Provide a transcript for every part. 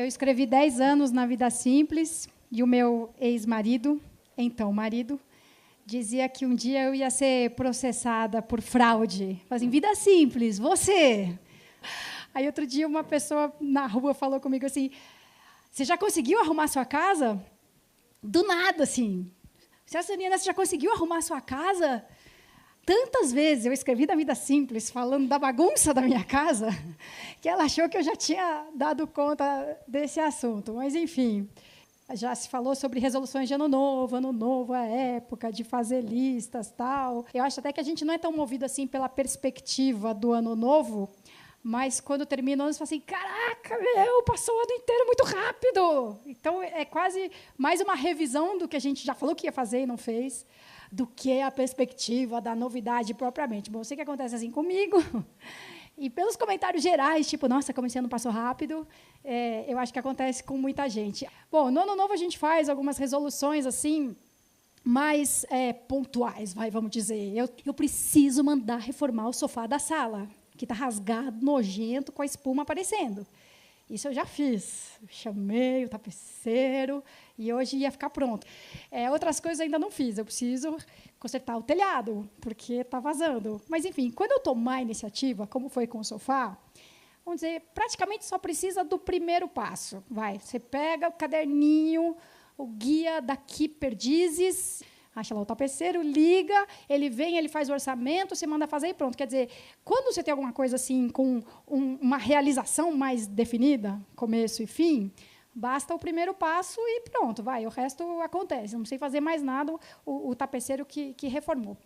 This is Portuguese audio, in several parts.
Eu escrevi 10 anos na Vida Simples e o meu ex-marido, então marido, dizia que um dia eu ia ser processada por fraude. Assim, Vida Simples, você. Aí outro dia uma pessoa na rua falou comigo assim, você já conseguiu arrumar sua casa? Do nada, assim. Você já conseguiu arrumar sua casa? Tantas vezes eu escrevi da Vida Simples, falando da bagunça da minha casa, que ela achou que eu já tinha dado conta desse assunto. Mas, enfim, já se falou sobre resoluções de ano novo é época de fazer listas, tal. Eu acho até que a gente não é tão movido assim pela perspectiva do ano novo, mas quando termina o ano, você fala assim, caraca, passou o ano inteiro muito rápido. Então, é quase mais uma revisão do que a gente já falou que ia fazer e não fez, do que a perspectiva da novidade propriamente. Bom, eu sei que acontece assim comigo, e pelos comentários gerais, tipo, nossa, como esse ano passou rápido, eu acho que acontece com muita gente. Bom, no ano novo a gente faz algumas resoluções assim, mais pontuais, vamos dizer. Eu preciso mandar reformar o sofá da sala, que está rasgado, nojento, com a espuma aparecendo. Isso eu já fiz. Chamei o tapeceiro e hoje ia ficar pronto. Outras coisas ainda não fiz. Eu preciso consertar o telhado, porque está vazando. Mas, enfim, quando eu tomar a iniciativa, como foi com o sofá, vamos dizer, praticamente só precisa do primeiro passo. Você pega o caderninho, o guia daqui Perdizes, acha lá o tapeceiro, liga, ele vem, ele faz o orçamento, você manda fazer e pronto. Quer dizer, quando você tem alguma coisa assim, com uma realização mais definida, começo e fim, basta o primeiro passo e pronto, o resto acontece. Não sei fazer mais nada, o tapeceiro que reformou.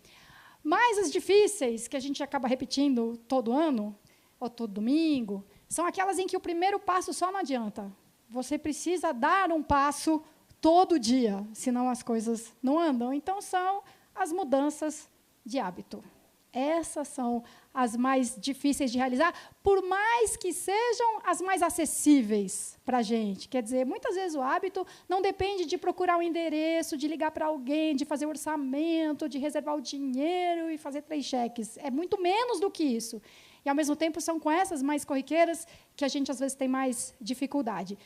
Mas as difíceis, que a gente acaba repetindo todo ano, ou todo domingo, são aquelas em que o primeiro passo só não adianta. Você precisa dar um passo todo dia, senão as coisas não andam. Então, são as mudanças de hábito. Essas são as mais difíceis de realizar, por mais que sejam as mais acessíveis para a gente. Quer dizer, muitas vezes o hábito não depende de procurar um endereço, de ligar para alguém, de fazer orçamento, de reservar o dinheiro e fazer 3 cheques. É muito menos do que isso. E, ao mesmo tempo, são com essas mais corriqueiras que a gente, às vezes, tem mais dificuldade.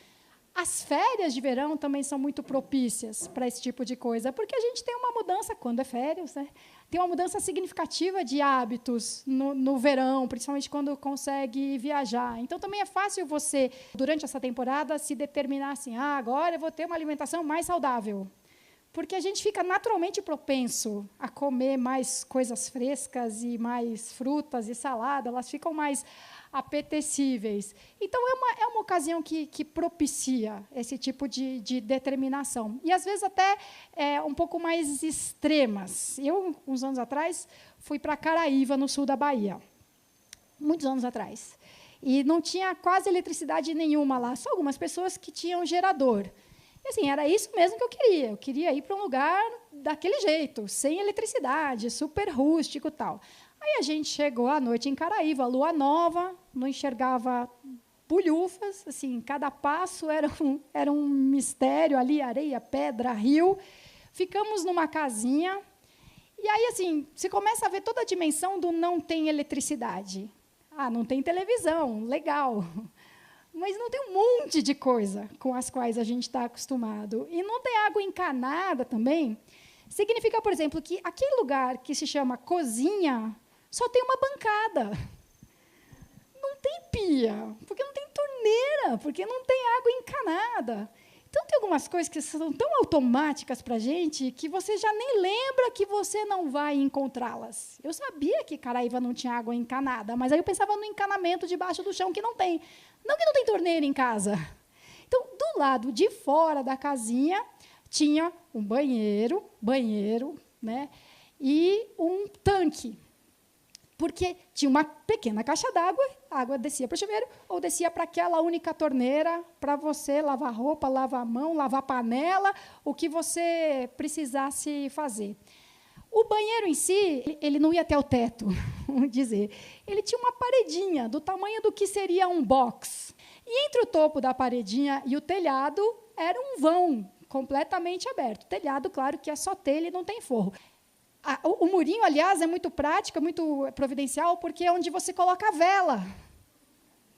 As férias de verão também são muito propícias para esse tipo de coisa, porque a gente tem uma mudança, quando é férias, tem uma mudança significativa de hábitos no verão, principalmente quando consegue viajar. Então, também é fácil você, durante essa temporada, se determinar assim, agora eu vou ter uma alimentação mais saudável. Porque a gente fica naturalmente propenso a comer mais coisas frescas e mais frutas e salada, elas ficam mais apetecíveis. Então, é uma ocasião que propicia esse tipo de determinação. E, às vezes, até um pouco mais extremas. Eu, uns anos atrás, fui para Caraíva, no sul da Bahia. Muitos anos atrás. E não tinha quase eletricidade nenhuma lá, só algumas pessoas que tinham gerador. E, assim, era isso mesmo que eu queria. Eu queria ir para um lugar daquele jeito, sem eletricidade, super rústico e tal. Aí a gente chegou à noite em Caraíva, lua nova, não enxergava bulhufas, assim, cada passo era um mistério ali, areia, pedra, rio. Ficamos numa casinha, e aí, assim, você começa a ver toda a dimensão do não tem eletricidade. Não tem televisão, legal. Mas não tem um monte de coisa com as quais a gente está acostumado. E não tem água encanada também. Significa, por exemplo, que aquele lugar que se chama cozinha só tem uma bancada. Não tem pia, porque não tem torneira, porque não tem água encanada. Então, tem algumas coisas que são tão automáticas para a gente que você já nem lembra que você não vai encontrá-las. Eu sabia que Caraíva não tinha água encanada, mas aí eu pensava no encanamento debaixo do chão, que não tem. Não que não tem torneira em casa. Então, do lado de fora da casinha, tinha um banheiro, e um tanque. Porque tinha uma pequena caixa d'água, a água descia para o chuveiro ou descia para aquela única torneira para você lavar roupa, lavar a mão, lavar panela, o que você precisasse fazer. O banheiro em si, ele não ia até o teto, vamos dizer. Ele tinha uma paredinha do tamanho do que seria um box. E entre o topo da paredinha e o telhado era um vão completamente aberto. O telhado, claro, que é só telha e não tem forro. O murinho, aliás, é muito prático, é muito providencial, porque é onde você coloca a vela.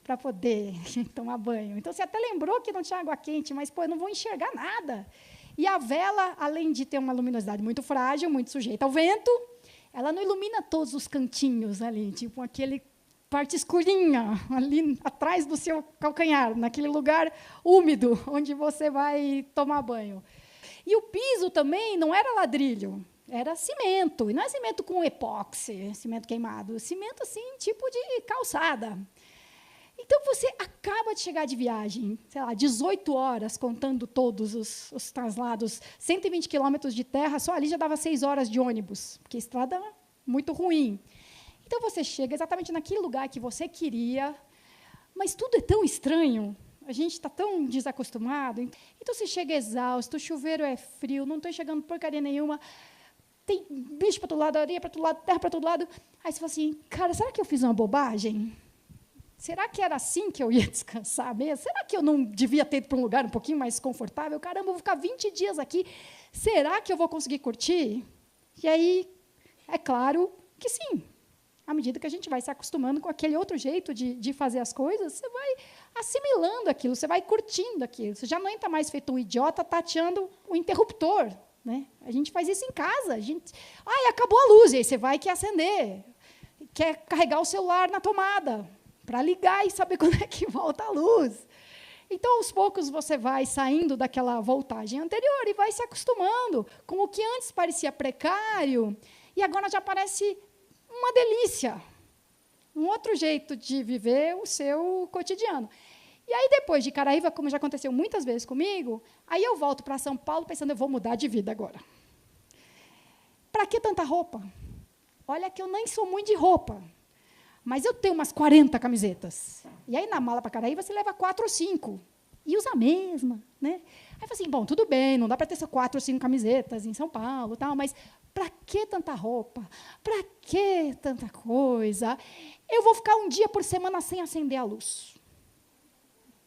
para poder tomar banho. Então, você até lembrou que não tinha água quente, mas, pô, eu não vou enxergar nada. E a vela, além de ter uma luminosidade muito frágil, muito sujeita ao vento, ela não ilumina todos os cantinhos ali, tipo aquele parte escurinha ali atrás do seu calcanhar, naquele lugar úmido onde você vai tomar banho. E o piso também não era ladrilho, era cimento. E não é cimento com epóxi, cimento queimado, cimento assim, tipo de calçada. Então, você acaba de chegar de viagem, sei lá, 18 horas, contando todos os traslados, 120 quilômetros de terra, só ali já dava 6 horas de ônibus, porque a estrada é muito ruim. Então, você chega exatamente naquele lugar que você queria, mas tudo é tão estranho, a gente está tão desacostumado. Então, você chega exausto, o chuveiro é frio, não estou chegando porcaria nenhuma, tem bicho para todo lado, areia para todo lado, terra para todo lado. Aí você fala assim, cara, será que eu fiz uma bobagem? Será que era assim que eu ia descansar mesmo? Será que eu não devia ter ido para um lugar um pouquinho mais confortável? Caramba, eu vou ficar 20 dias aqui. Será que eu vou conseguir curtir? E aí, é claro que sim. À medida que a gente vai se acostumando com aquele outro jeito de fazer as coisas, você vai assimilando aquilo, você vai curtindo aquilo. Você já não entra mais feito um idiota tateando o interruptor. Né? A gente faz isso em casa. Acabou a luz, e aí você vai quer acender. Quer carregar o celular na tomada, para ligar e saber quando é que volta a luz. Então, aos poucos, você vai saindo daquela voltagem anterior e vai se acostumando com o que antes parecia precário, e agora já parece uma delícia, um outro jeito de viver o seu cotidiano. E aí, depois de Caraíva, como já aconteceu muitas vezes comigo, aí eu volto para São Paulo pensando, eu vou mudar de vida agora. Para que tanta roupa? Olha que eu nem sou muito de roupa. Mas eu tenho umas 40 camisetas. E aí, na mala para Caraíva, você leva 4 ou 5. E usa a mesma. Né? Aí, eu falo assim, bom, tudo bem, não dá para ter só 4 ou 5 camisetas em São Paulo, tal, mas para que tanta roupa? Para que tanta coisa? Eu vou ficar um dia por semana sem acender a luz.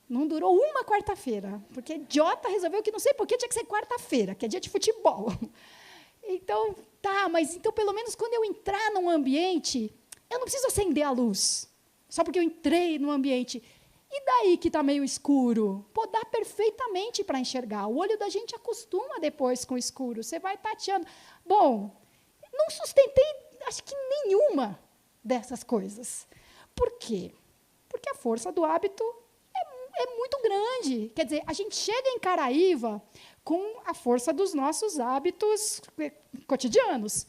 Não durou uma quarta-feira, porque a idiota resolveu que não sei por que tinha que ser quarta-feira, que é dia de futebol. Então, mas então, pelo menos, quando eu entrar num ambiente, eu não preciso acender a luz, só porque eu entrei no ambiente. E daí que está meio escuro? Pô, dá perfeitamente para enxergar. O olho da gente acostuma depois com o escuro. Você vai tateando. Bom, não sustentei, acho que nenhuma dessas coisas. Por quê? Porque a força do hábito é muito grande. Quer dizer, a gente chega em Caraíva com a força dos nossos hábitos cotidianos.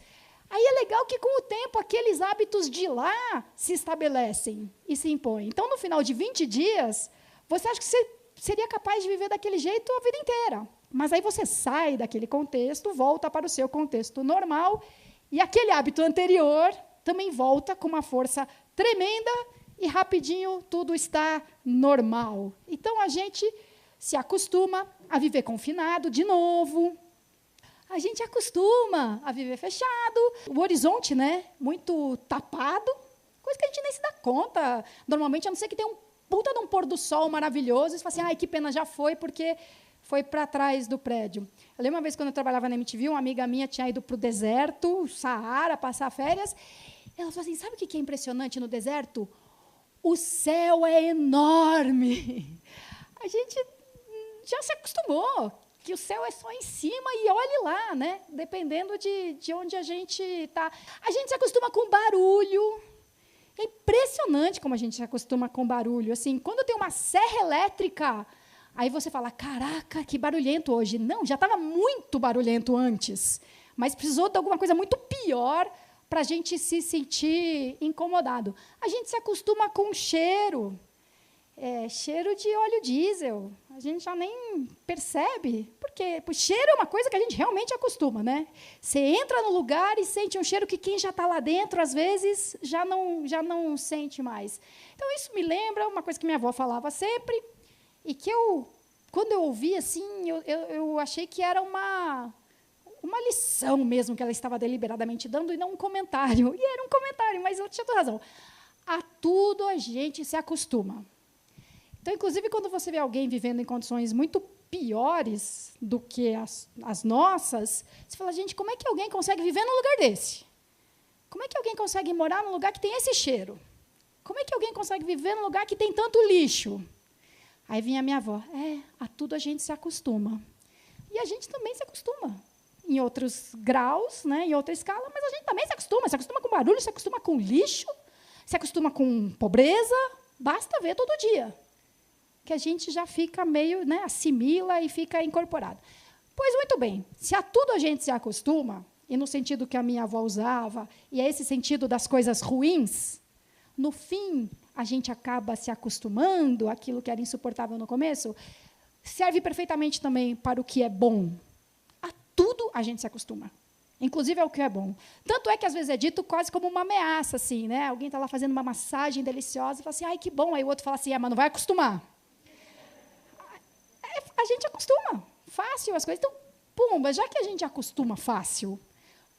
Aí é legal que, com o tempo, aqueles hábitos de lá se estabelecem e se impõem. Então, no final de 20 dias, você acha que você seria capaz de viver daquele jeito a vida inteira. Mas aí você sai daquele contexto, volta para o seu contexto normal, e aquele hábito anterior também volta com uma força tremenda, e rapidinho tudo está normal. Então, a gente se acostuma a viver confinado de novo. A gente acostuma a viver fechado, o horizonte, né, muito tapado, coisa que a gente nem se dá conta. Normalmente, a não ser que tenha um puta de um pôr do sol maravilhoso, e você fala assim, ai, que pena, já foi, porque foi para trás do prédio. Eu lembro uma vez, quando eu trabalhava na MTV, uma amiga minha tinha ido para o deserto, Saara, passar férias. Ela falou assim, sabe o que é impressionante no deserto? O céu é enorme. A gente já se acostumou que o céu é só em cima e olhe lá, né? Dependendo de onde a gente está. A gente se acostuma com barulho. É impressionante como a gente se acostuma com barulho. Assim, quando tem uma serra elétrica, aí você fala, caraca, que barulhento hoje. Não, já estava muito barulhento antes, mas precisou de alguma coisa muito pior para a gente se sentir incomodado. A gente se acostuma com cheiro. Cheiro de óleo diesel. A gente já nem percebe, porque o cheiro é uma coisa que a gente realmente acostuma, né? Você entra no lugar e sente um cheiro que quem já está lá dentro, às vezes, já não sente mais. Então, isso me lembra uma coisa que minha avó falava sempre, e que quando eu ouvi, assim, eu achei que era uma lição mesmo que ela estava deliberadamente dando, e não um comentário. E era um comentário, mas eu tinha toda razão. A tudo a gente se acostuma. Então, inclusive, quando você vê alguém vivendo em condições muito piores do que as nossas, você fala, gente, como é que alguém consegue viver num lugar desse? Como é que alguém consegue morar num lugar que tem esse cheiro? Como é que alguém consegue viver num lugar que tem tanto lixo? Aí vinha a minha avó, a tudo a gente se acostuma. E a gente também se acostuma, em outros graus, né, em outra escala, mas a gente também se acostuma com barulho, se acostuma com lixo, se acostuma com pobreza, basta ver todo dia, que a gente já fica meio, né, assimila e fica incorporado. Pois muito bem, se a tudo a gente se acostuma, e no sentido que a minha avó usava, e é esse sentido das coisas ruins, no fim, a gente acaba se acostumando àquilo que era insuportável no começo, serve perfeitamente também para o que é bom. A tudo a gente se acostuma, inclusive ao que é bom. Tanto é que, às vezes, é dito quase como uma ameaça, assim, né? Alguém está lá fazendo uma massagem deliciosa e fala assim, ai, que bom. Aí o outro fala assim, mas não vai acostumar. A gente acostuma fácil as coisas. Então, pumba, já que a gente acostuma fácil,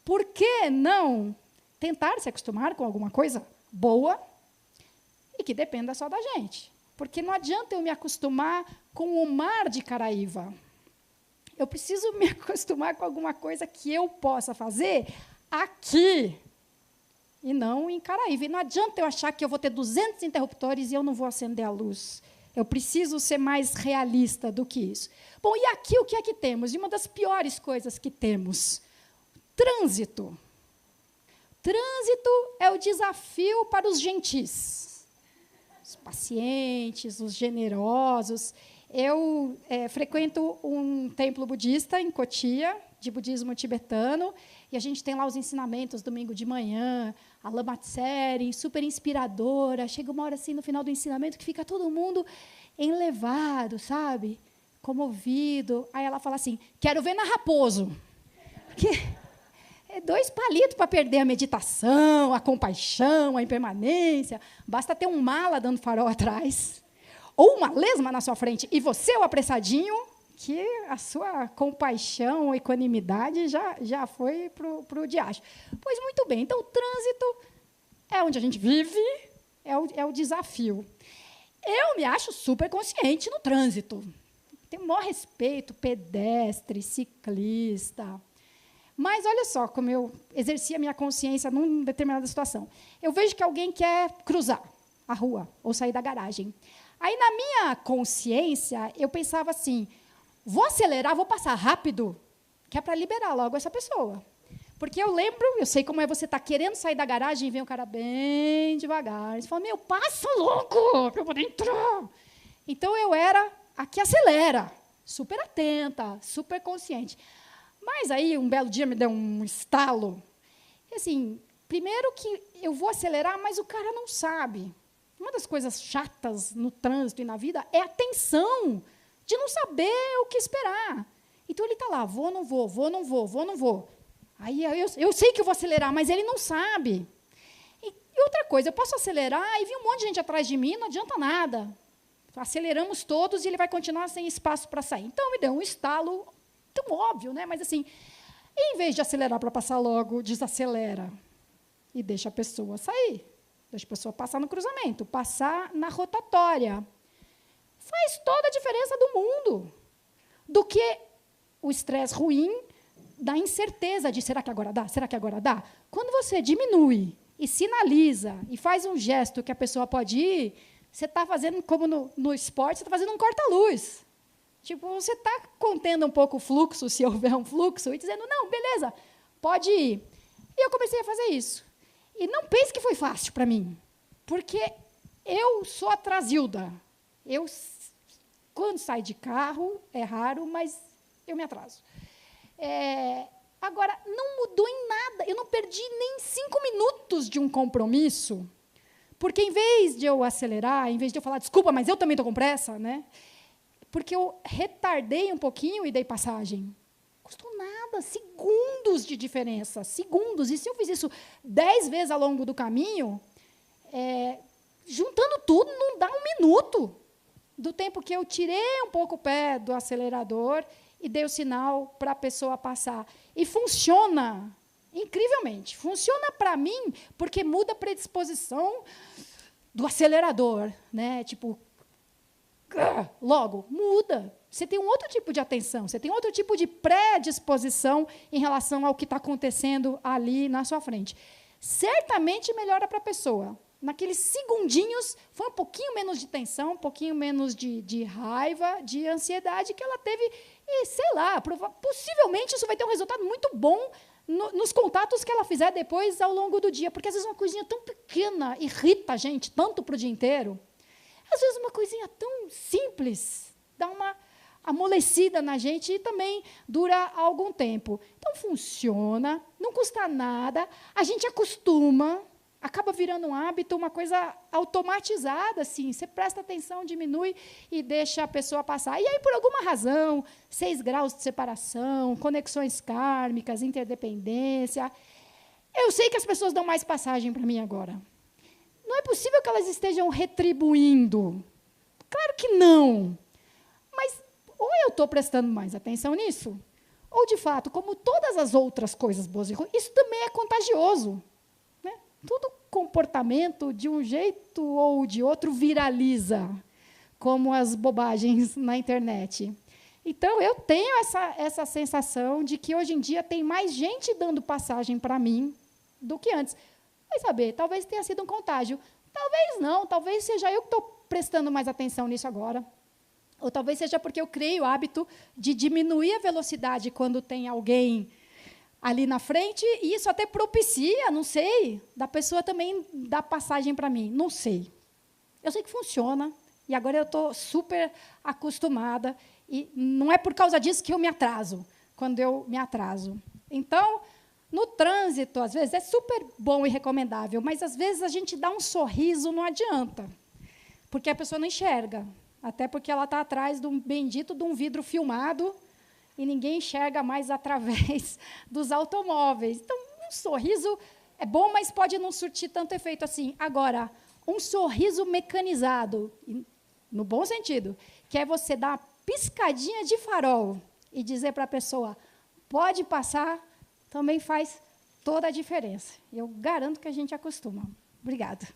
por que não tentar se acostumar com alguma coisa boa e que dependa só da gente? Porque não adianta eu me acostumar com o mar de Caraíva. Eu preciso me acostumar com alguma coisa que eu possa fazer aqui e não em Caraíva. E não adianta eu achar que eu vou ter 200 interruptores e eu não vou acender a luz. Eu preciso ser mais realista do que isso. Bom, e aqui o que é que temos? E uma das piores coisas que temos, trânsito. Trânsito é o desafio para os gentis. Os pacientes, os generosos. Eu frequento um templo budista em Cotia, de budismo tibetano, e a gente tem lá os ensinamentos, domingo de manhã, a Lama Tsering, super inspiradora. Chega uma hora assim, no final do ensinamento, que fica todo mundo enlevado, sabe? Comovido. Aí ela fala assim, quero ver na Raposo. Porque é 2 palitos para perder a meditação, a compaixão, a impermanência. Basta ter um mala dando farol atrás, ou uma lesma na sua frente, e você, o apressadinho, que a sua compaixão, equanimidade já foi para o diacho. Pois muito bem, então o trânsito é onde a gente vive, é o desafio. Eu me acho super consciente no trânsito. Tenho o maior respeito, pedestre, ciclista. Mas olha só como eu exerci a minha consciência numa determinada situação. Eu vejo que alguém quer cruzar a rua ou sair da garagem. Aí, na minha consciência, eu pensava assim, vou acelerar, vou passar rápido, que é para liberar logo essa pessoa. Porque eu lembro, eu sei como é você estar querendo sair da garagem e vem um cara bem devagar. Você fala, meu, passa logo, para eu poder entrar. Então, eu era a que acelera, super atenta, super consciente. Mas aí, um belo dia, me deu um estalo. E, assim, primeiro que eu vou acelerar, mas o cara não sabe. Uma das coisas chatas no trânsito e na vida é a tensão de não saber o que esperar. Então, ele está lá, vou, não vou, vou, não vou, vou, não vou. Aí, eu sei que eu vou acelerar, mas ele não sabe. E outra coisa, eu posso acelerar e vir um monte de gente atrás de mim, não adianta nada. Aceleramos todos e ele vai continuar sem espaço para sair. Então, me deu um estalo tão óbvio, né? Mas, assim, em vez de acelerar para passar logo, desacelera e deixa a pessoa sair. Deixa a pessoa passar no cruzamento, passar na rotatória. Faz toda a diferença do mundo. Do que o estresse ruim da incerteza de será que agora dá? Será que agora dá? Quando você diminui e sinaliza e faz um gesto que a pessoa pode ir, você está fazendo, como no esporte, você está fazendo um corta-luz. Tipo, você está contendo um pouco o fluxo, se houver um fluxo, e dizendo, não, beleza, pode ir. E eu comecei a fazer isso. E não pense que foi fácil para mim, porque eu sou a Trasilda. Eu, quando saio de carro, é raro, mas eu me atraso. Agora, não mudou em nada. Eu não perdi nem 5 minutos de um compromisso, porque, em vez de eu acelerar, em vez de eu falar, desculpa, mas eu também estou com pressa, né? Porque eu retardei um pouquinho e dei passagem. Custou nada, segundos de diferença, segundos. E se eu fiz isso 10 vezes ao longo do caminho, juntando tudo, não dá 1 minuto do tempo que eu tirei um pouco o pé do acelerador e dei o sinal para a pessoa passar. E funciona incrivelmente. Funciona para mim porque muda a predisposição do acelerador, né? Tipo, logo, muda. Você tem um outro tipo de atenção, você tem outro tipo de predisposição em relação ao que está acontecendo ali na sua frente. Certamente melhora para a pessoa, naqueles segundinhos, foi um pouquinho menos de tensão, um pouquinho menos de raiva, de ansiedade que ela teve, e, sei lá, possivelmente isso vai ter um resultado muito bom nos contatos que ela fizer depois ao longo do dia, porque às vezes uma coisinha tão pequena irrita a gente tanto para o dia inteiro. Às vezes uma coisinha tão simples dá uma amolecida na gente e também dura algum tempo. Então, funciona, não custa nada, a gente acostuma, acaba virando um hábito, uma coisa automatizada, assim. Você presta atenção, diminui e deixa a pessoa passar. E aí, por alguma razão, 6 graus de separação, conexões kármicas, interdependência, eu sei que as pessoas dão mais passagem para mim agora. Não é possível que elas estejam retribuindo. Claro que não. Mas ou eu estou prestando mais atenção nisso, ou, de fato, como todas as outras coisas boas e ruins, isso também é contagioso. Né? Todo comportamento, de um jeito ou de outro, viraliza, como as bobagens na internet. Então, eu tenho essa sensação de que, hoje em dia, tem mais gente dando passagem para mim do que antes. Vai saber, talvez tenha sido um contágio. Talvez não, talvez seja eu que estou prestando mais atenção nisso agora. Ou talvez seja porque eu criei o hábito de diminuir a velocidade quando tem alguém ali na frente, e isso até propicia, não sei, da pessoa também dar passagem para mim. Não sei. Eu sei que funciona, e agora eu estou super acostumada, e não é por causa disso que eu me atraso, quando eu me atraso. Então, no trânsito, às vezes, é super bom e recomendável, mas, às vezes, a gente dá um sorriso, não adianta, porque a pessoa não enxerga, até porque ela está atrás de um bendito de um vidro filmado e ninguém enxerga mais através dos automóveis. Então, um sorriso é bom, mas pode não surtir tanto efeito assim. Agora, um sorriso mecanizado, no bom sentido, que é você dar uma piscadinha de farol e dizer para a pessoa, pode passar, também faz toda a diferença. Eu garanto que a gente acostuma. Obrigada.